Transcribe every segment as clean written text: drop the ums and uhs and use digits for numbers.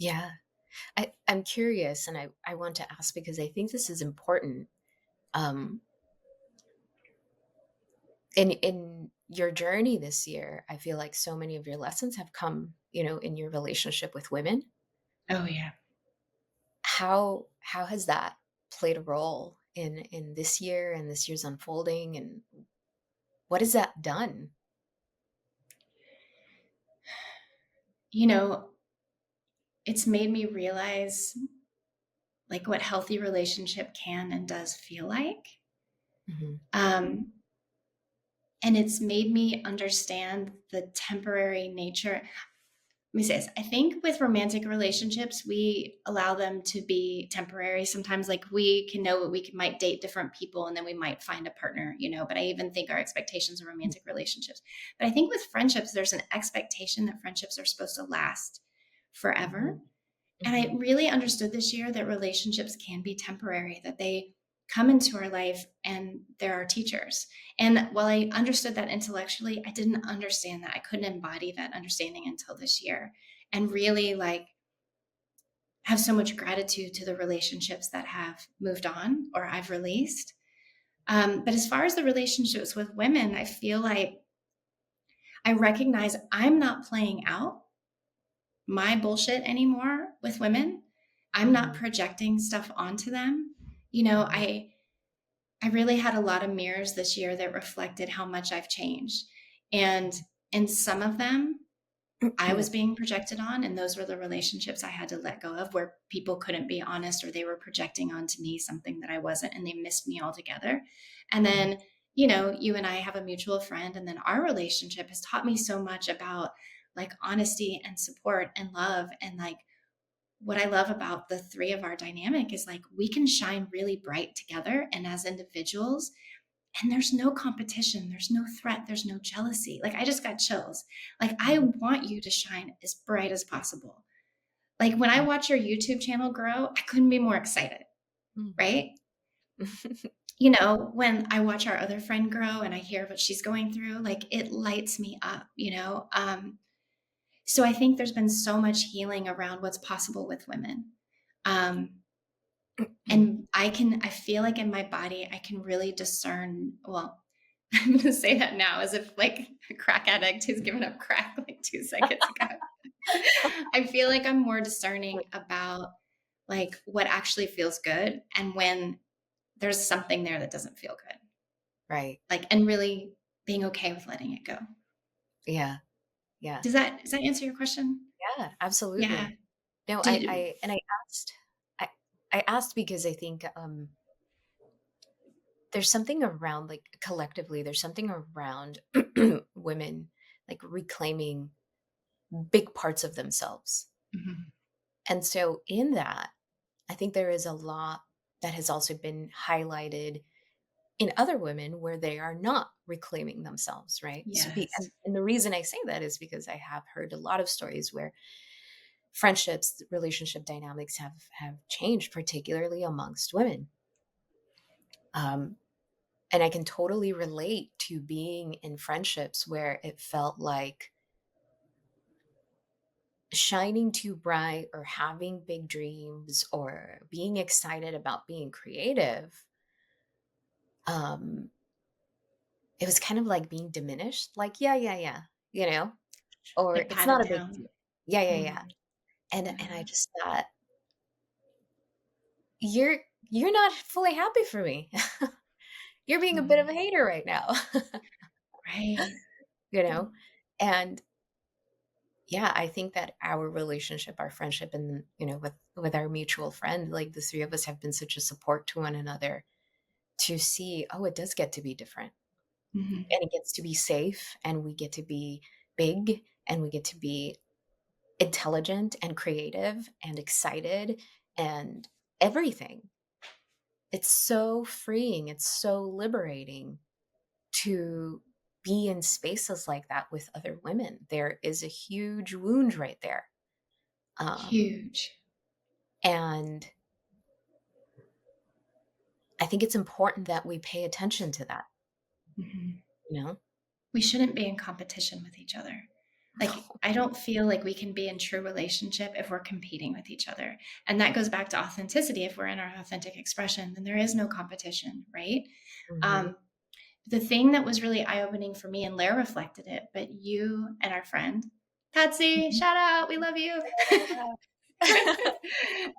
Yeah. I'm curious, and I want to ask because I think this is important. Um, in your journey this year, I feel like so many of your lessons have come, in your relationship with women. Oh, yeah. How has that played a role in this year and this year's unfolding, and what has that done? You know, it's made me realize like what healthy relationship can and does feel like. Mhm. Um, and it's made me understand the temporary nature. Let me say this. I think with romantic relationships, we allow them to be temporary. Sometimes, like we can know might date different people and then we might find a partner, But I even think our expectations of romantic relationships. But I think with friendships, there's an expectation that friendships are supposed to last forever. Mhm. And I Mhm. really understood this year that relationships can be temporary, that they come into our life and they're our teachers. And while I understood that intellectually, I didn't understand that. I couldn't embody that understanding until this year and really like have so much gratitude to the relationships that have moved on or I've released. But as far as the relationships with women, I feel like I recognize I'm not playing out my bullshit anymore with women. I'm not Mhm. projecting stuff onto them. You know, Mhm. I I really had a lot of mirrors this year that reflected how much I've changed. And in some of them, I was being projected on, and those were the relationships I had to let go of where people couldn't be honest or they were projecting onto me something that I wasn't and they missed me altogether. And Mhm. then, you and I have a mutual friend, and then our relationship has taught me so much about like honesty and support and love. And like what I love about the three of our dynamic is like we can shine really bright together and as individuals, and there's no competition, there's no threat, there's no jealousy. Like I just got chills. Like I Mhm. want you to shine as bright as possible. Like when I Mhm. watch your YouTube channel grow, I couldn't be more excited, Mhm. right? When I watch our other friend grow and I hear what she's going through, like it lights me up. So I think there's been so much healing around what's possible with women. Um, and I feel like in my body, I can really discern, well, I'm going to say that now as if like a crack addict who's given up crack like 2 seconds ago. I feel like I'm more discerning about like what actually feels good and when there's something there that doesn't feel good. Right. Like, and really being okay with letting it go. Yeah. Yeah. Does that answer your question? Yeah, Yeah. absolutely. No, Do you, asked I I asked because I think, there's something around, like, collectively, there's something around women, like, reclaiming big parts of themselves. Mhm. And so in that, I think there is a lot that has also been highlighted in other women where they are not reclaiming themselves, right? So Yes. and the reason I say that is because I have heard a lot of stories where friendships, relationship dynamics have changed, particularly amongst women. Um, and I can totally relate to being in friendships where it felt like shining too bright or having big dreams or being excited about being creative. Um, it was kind of like being diminished, like, yeah, yeah, yeah, you know, or Like it's patted not a big deal. down. Yeah, yeah, yeah. Mm. And I Yeah. just thought, you're not fully happy for me. You're being a bit of a Mhm. hater right now. Right. you know? And yeah, I think that our relationship, our friendship, and with our mutual friend, like the three of us have been such a support to one another to see, oh, it does get to be different. Mhm. And it gets to be safe, and we get to be big, and we get to be intelligent and creative and excited and everything. It's so freeing. It's so liberating to be in spaces like that with other women. There is a huge wound right there. Um, Huge. and I think it's important that we pay attention to that, Mhm. you know? We shouldn't be in competition with each other. Like, I don't feel like we can be in true relationship if we're competing with each other. And that goes back to authenticity. If we're in our authentic expression, then there is no competition, right? Mhm. Um, the thing that was really eye opening for me, and Lara reflected it, but you and our friend, Patsy, Mhm. shout out, we love you, Yeah.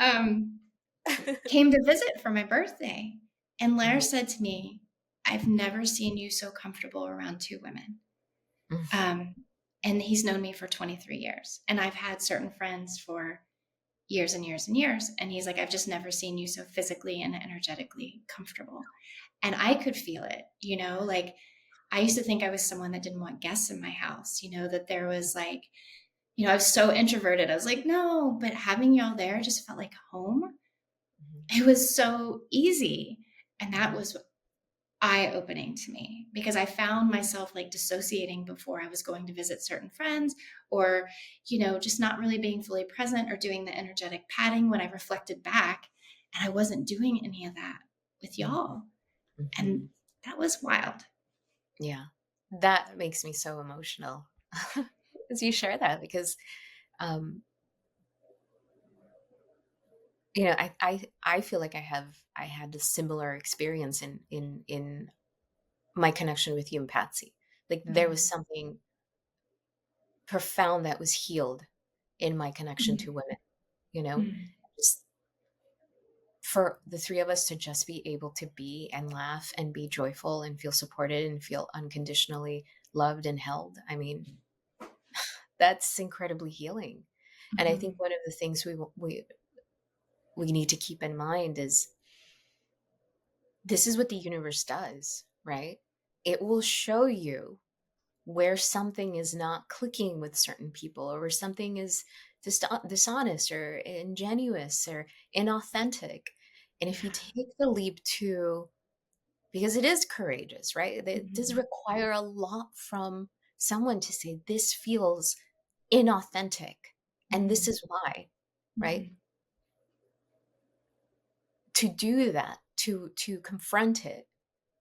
um, came to visit for my birthday. And Lara Mhm. said to me, I've never seen you so comfortable around two women. Mhm. Um, and he's known me for 23 years. And I've had certain friends for years and years and years. And he's like, I've just never seen you so physically and energetically comfortable. And I could feel it, like I used to think I was someone that didn't want guests in my house, that there was like, I was so introverted. I was like, no, but having y'all there just felt like home. Mhm. It was so easy. And that Mhm. was eye opening to me because I found myself like dissociating before I was going to visit certain friends or, just not really being fully present or doing the energetic padding when I reflected back. And I wasn't doing any of that with Mhm. y'all. And Mhm. that was wild. Yeah. That makes me so emotional as you share that because, um, I feel like I had a similar experience in my connection with you and Patsy. Like, there was Mm-hmm. something profound that was healed in my connection to women, you know? Mm-hmm. Just for the 3 of us to just be able to be and laugh and be joyful and feel supported and feel unconditionally loved and held. I mean, that's incredibly healing. And I think Mm-hmm. one of the things we need to keep in mind is this is what the universe does, right? It will show you where something is not clicking with certain people or where something is dishonest or ingenuous or inauthentic. And if you Yeah. take the leap to, because it is courageous, right? It does Mm-hmm. require a lot from someone to say, this feels inauthentic and this Mm-hmm. is why, right? Mm-hmm. To do that, to confront it,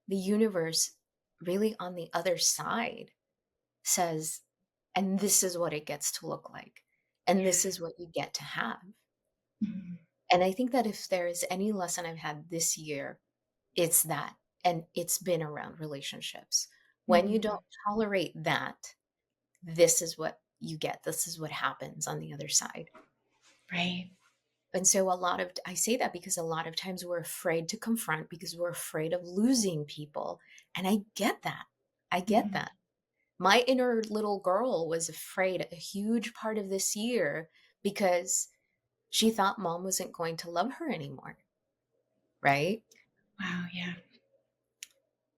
the universe really on the other side says, and this is what it gets to look like. And this Yeah. is what you get to have. Mm-hmm. And I think that if there is any lesson I've had this year, it's that. And it's been around relationships. When you Mm-hmm. don't tolerate that, this is what you get. This is what happens on the other side. Right. And so I say that because a lot of times we're afraid to confront because we're afraid of losing people. And I get that. I get Mm-hmm. that. My inner little girl was afraid a huge part of this year because she thought mom wasn't going to love her anymore, right? Wow. Yeah.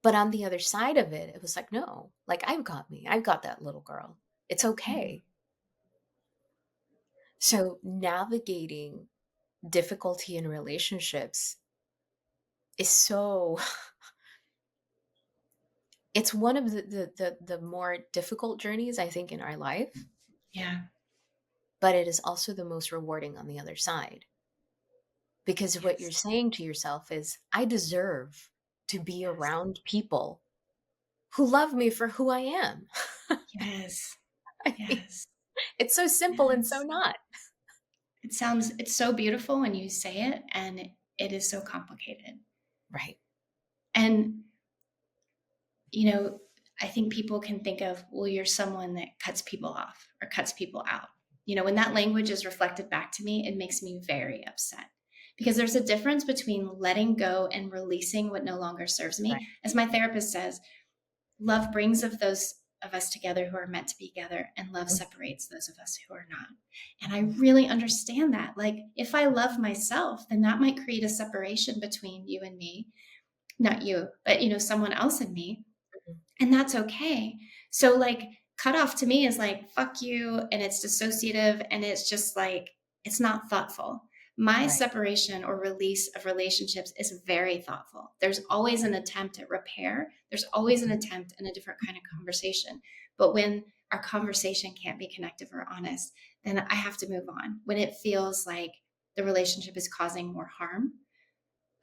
But on the other side of it, it was like, no, like I've got me. I've got that little girl. It's Mm-hmm. okay. So navigating difficulty in relationships is so it's one of the more difficult journeys I think in our life, Yeah. but it is also the most rewarding on the other side. Because what you're Yes. saying to yourself is, I deserve to be Yes. around people who love me for who I am. Yes. I mean, Yes. it's so simple and so Yes. not. It's so beautiful when you say it, and it is so complicated. Right. And, you know, I think people can think of, well, you're someone that cuts people off or cuts people out. When that language is reflected back to me, it makes me very upset because there's a difference between letting go and releasing what no longer serves Right. me. As my therapist says, love brings of those of us together who are meant to be together, and love separates those of us who are not. And I Mhm. really understand that. Like, if I love myself, then that might create a separation between you and me, not you, but someone else and me, Mhm. and that's okay. So, like, cut off to me is like fuck you, and it's dissociative, and it's just like it's not thoughtful. My Right. separation or release of relationships is very thoughtful. There's always an attempt at repair, there's always an Mhm. attempt in a different kind of conversation. But when our conversation can't be connective or honest, then I have to move on. When it feels like the relationship is causing more harm,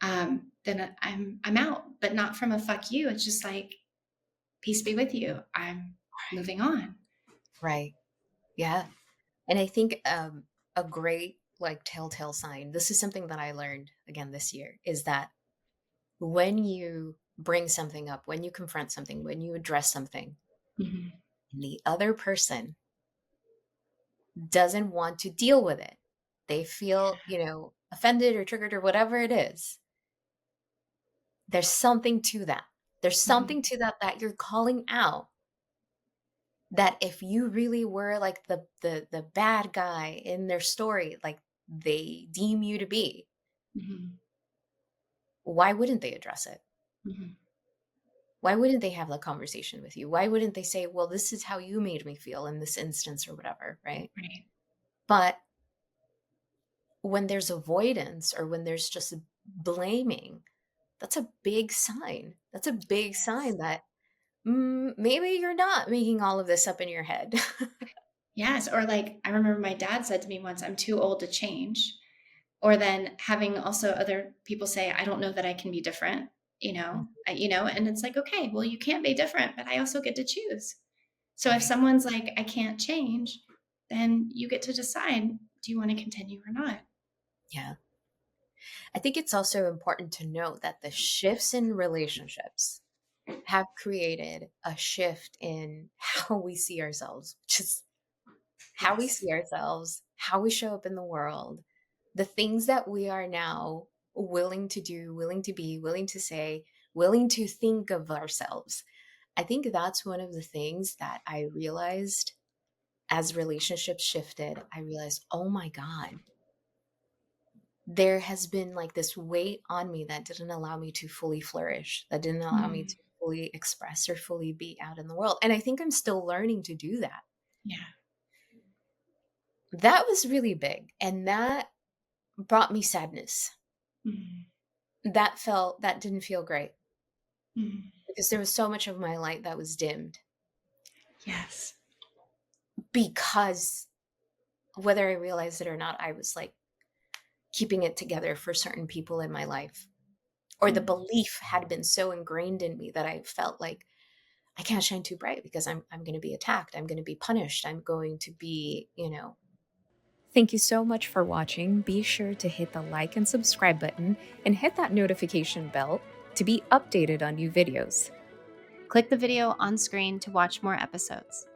then I'm out. But not from a fuck you. It's just like, peace be with you. I'm moving on. Right. Yeah. And I think a great like telltale sign, this is something that I learned again this year, is that when you bring something up, when you confront something, when you address something, Mhm. and the other person doesn't want to deal with it, they feel, offended or triggered or whatever it is, there's something to that. There's Mhm. something to that you're calling out, that if you really were like the bad guy in their story, like they deem you to be, Mhm. why wouldn't they address it? Mhm. Why wouldn't they have that conversation with you? Why wouldn't they say, well, this is how you made me feel in this instance or whatever, right? Right. But when there's avoidance or when there's just blaming, that's a big sign. That's a big Yes. sign that maybe you're not making all of this up in your head. Yes, or like I remember my dad said to me once, "I'm too old to change." Or then having also other people say, "I don't know that I can be different," and it's like, okay, well, you can't be different, but I also get to choose. So if Right. someone's like, "I can't change," then you get to decide, do you want to continue or not? Yeah. I think it's also important to note that the shifts in relationships have created a shift in how we see ourselves, which is how we Yes. see ourselves, how we show up in the world, the things that we are now willing to do, willing to be, willing to say, willing to think of ourselves. I think that's one of the things that I realized as relationships shifted. I realized, oh my God, there has been like this weight on me that didn't allow me to fully flourish, that didn't allow me Mhm. to fully express or fully be out in the world. And I think I'm still learning to do that. Yeah. That was really big. And that brought me sadness. Mhm. That didn't feel great Mhm. because there was so much of my light that was dimmed Yes. because whether I realized it or not, I was like keeping it together for certain people in my life. Or the Mhm. belief had been so ingrained in me that I felt like I can't shine too bright because I'm going to be attacked. I'm going to be punished. I'm going to be. Thank you so much for watching. Be sure to hit the like and subscribe button and hit that notification bell to be updated on new videos. Click the video on screen to watch more episodes.